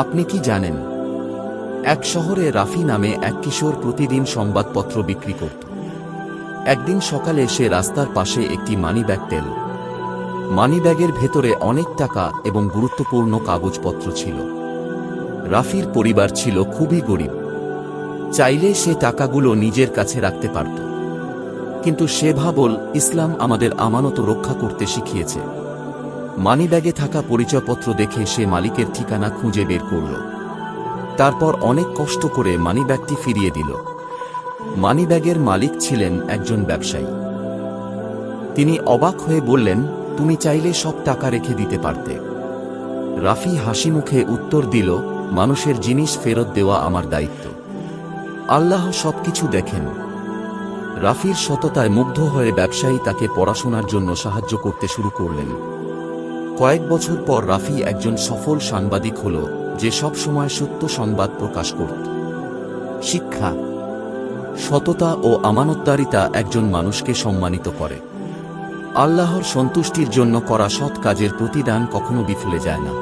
আপনি কি জানেন, এক শহরে রাফি নামে এক কিশোর প্রতিদিন সংবাদপত্র বিক্রি করত। একদিন সকালে সে রাস্তার পাশে একটি মানিব্যাগ পেল। মানিব্যাগের ভেতরে অনেক টাকা এবং গুরুত্বপূর্ণ কাগজপত্র ছিল। রাফির পরিবার ছিল খুবই গরিব। চাইলে সে টাকাগুলো নিজের কাছে রাখতে পারত, কিন্তু সে ভাবল, ইসলাম আমাদের আমানত রক্ষা করতে শিখিয়েছে। মানিব্যাগে থাকা পরিচয়পত্র দেখে সে মালিকের ঠিকানা খুঁজে বের করল। তারপর অনেক কষ্ট করে মানিব্যাগটি ফিরিয়ে দিল। মানিব্যাগের মালিক ছিলেন একজন ব্যবসায়ী। তিনি অবাক হয়ে বললেন, তুমি চাইলে সব টাকা রেখে দিতে পারতে। রাফি হাসিমুখে উত্তর দিল, মানুষের জিনিস ফেরত দেওয়া আমার দায়িত্ব। আল্লাহ সবকিছু দেখেন। রাফির সততায় মুগ্ধ হয়ে ব্যবসায়ী তাকে পড়াশোনার জন্য সাহায্য করতে শুরু করলেন। কয়েক বছর পর রাফি একজন সফল সাংবাদিক হল, যে সব সময় সত্য সংবাদ প্রকাশ করত। শিক্ষা: সততা ও আমানতদারিতা একজন মানুষকে সম্মানিত করে। আল্লাহর সন্তুষ্টির জন্য করা সৎ কাজের প্রতিদান কখনো বিফলে যায় না।